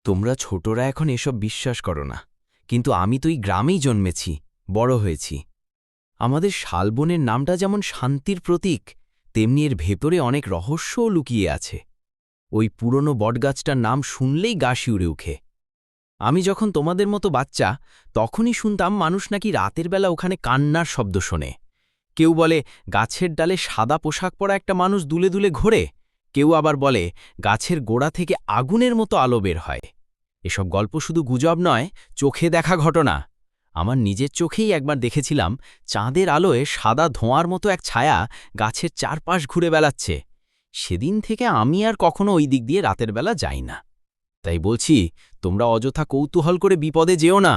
তোমরা ছোটরা এখন এসব বিশ্বাস করো না, কিন্তু আমি তো এই গ্রামেই জন্মেছি, বড় হয়েছি। আমাদের শালবনের নামটা যেমন শান্তির প্রতীক, তেমনি এর ভেতরে অনেক রহস্যও লুকিয়ে আছে। ওই পুরনো বটগাছটার নাম শুনলেই গা শিউরে উঠে। আমি যখন তোমাদের মতো বাচ্চা, তখনই শুনতাম মানুষ নাকি রাতের বেলা ওখানে কান্নার শব্দ শোনে। কেউ বলে গাছের ডালে সাদা পোশাক পরা একটা মানুষ দুলে দুলে ঘোরে, কেউ আবার বলে গাছের গোড়া থেকে আগুনের মতো আলো বের হয়। এসব গল্প শুধু গুজব নয়, চোখে দেখা ঘটনা। আমার নিজের চোখেই একবার দেখেছিলাম চাঁদের আলোয় সাদা ধোঁয়ার মতো এক ছায়া গাছের চারপাশ ঘুরে বেড়াচ্ছে। সেদিন থেকে আমি আর কখনো ওই দিক দিয়ে রাতের বেলা যাই না। তাই বলছি, তোমরা অযথা কৌতূহল করে বিপদে যেও না।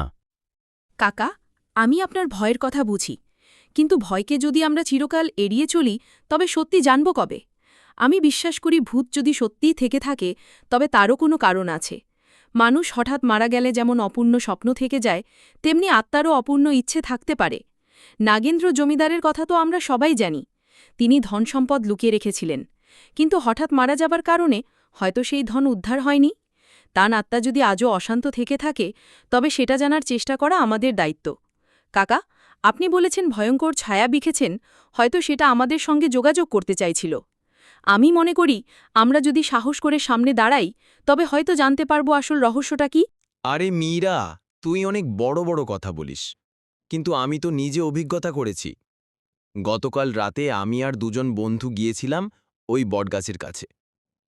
কাকা, আমি আপনার ভয়ের কথা বুঝি, কিন্তু ভয়কে যদি আমরা চিরকাল এড়িয়ে চলি তবে সত্যি জানব কবে? আমি বিশ্বাস করি ভূত যদি সত্যিই থেকে থাকে তবে তারও কোনো কারণ আছে। মানুষ হঠাৎ মারা গেলে যেমন অপূর্ণ স্বপ্ন থেকে যায়, তেমনি আত্মারও অপূর্ণ ইচ্ছে থাকতে পারে। নাগেন্দ্র জমিদারের কথা তো আমরা সবাই জানি। তিনি ধনসম্পদ লুকিয়ে রেখেছিলেন, কিন্তু হঠাৎ মারা যাবার কারণে হয়তো সেই ধন উদ্ধার হয়নি। তার আত্মা যদি আজও অশান্ত থেকে থাকে, তবে সেটা জানার চেষ্টা করা আমাদের দায়িত্ব। কাকা, আপনি বলেছেন ভয়ঙ্কর ছায়া বিখেছেন, হয়তো সেটা আমাদের সঙ্গে যোগাযোগ করতে চাইছিল। আমি মনে করি আমরা যদি সাহস করে সামনে দাঁড়াই, তবে হয়তো জানতে পারব আসল রহস্যটা কি। আরে মীরা, তুই অনেক বড় বড় কথা বলিস, কিন্তু আমি তো নিজে অভিজ্ঞতা করেছি। গতকাল রাতে আমি আর দুজন বন্ধু গিয়েছিলাম ওই বটগাছের কাছে।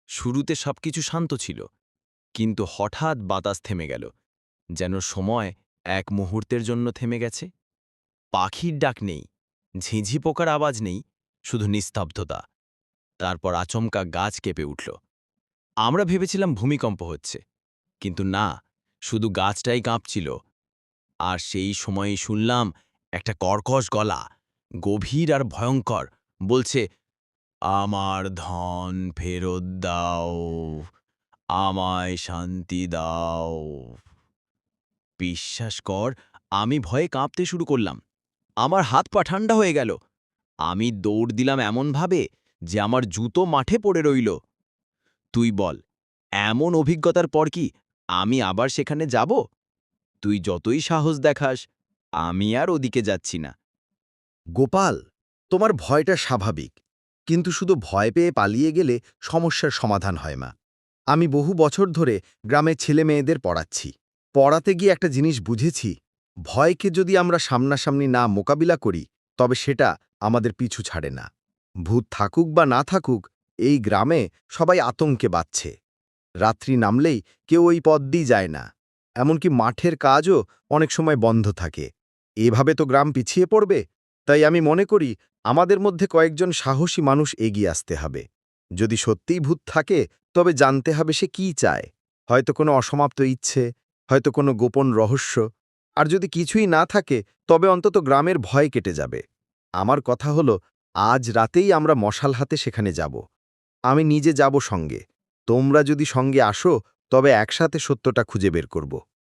শুরুতে সবকিছু শান্ত ছিল, কিন্তু হঠাৎ বাতাস থেমে গেল, যেন সময় এক মুহূর্তের জন্য থেমে গেছে। পাখির ডাক নেই, ঝিঁঝি পোকার আওয়াজ নেই, শুধু নিস্তব্ধতা। তারপর আচমকা গাছ কেঁপে উঠল। আমরা ভেবেছিলাম ভূমিকম্প হচ্ছে, কিন্তু না, শুধু গাছটাই কাঁপছিল। আর সেই সময়েই শুনলাম একটা কর্কশ গলা, গভীর আর ভয়ঙ্কর, বলছে, আমার ধন ফেরত দাও, আমায় শান্তি দাও। বিশ্বাস কর, আমি ভয়ে কাঁপতে শুরু করলাম। আমার হাত পা ঠান্ডা হয়ে গেল। আমি দৌড় দিলাম এমনভাবে যে আমার জুতো মাঠে পড়ে রইল। তুই বল, এমন অভিজ্ঞতার পর কি আমি আবার সেখানে যাব? তুই যতই সাহস দেখাস, আমি আর ওদিকে যাচ্ছি না। গোপাল, তোমার ভয়টা স্বাভাবিক, কিন্তু শুধু ভয় পেয়ে পালিয়ে গেলে সমস্যার সমাধান হয় না। আমি বহু বছর ধরে গ্রামের ছেলে মেয়েদের পড়াচ্ছি। পড়াতে গিয়ে একটা জিনিস বুঝেছি, ভয়কে যদি আমরা সামনাসামনি না মোকাবিলা করি, তবে সেটা আমাদের পিছু ছাড়ে না। ভূত থাকুক বা না থাকুক, এই গ্রামে সবাই আতঙ্কে বাঁচছে। রাত্রি নামলেই কেউ ওই পথ দিয়ে যায় না, এমনকি মাঠের কাজও অনেক সময় বন্ধ থাকে। এভাবে তো গ্রাম পিছিয়ে পড়বে। তাই আমি মনে করি আমাদের মধ্যে কয়েকজন সাহসী মানুষ এগিয়ে আসতে হবে। যদি সত্যিই ভূত থাকে, তবে জানতে হবে সে কী চায়। হয়তো কোনো অসমাপ্ত ইচ্ছে, হয়তো কোনো গোপন রহস্য। আর যদি কিছুই না থাকে, তবে অন্তত গ্রামের ভয় কেটে যাবে। আমার কথা হলো, আজ রাতেই আমরা মশাল হাতে সেখানে যাব। আমি নিজে যাব সঙ্গে। তোমরা যদি সঙ্গে আসো, তবে একসাথে সত্যটা খুঁজে বের করব।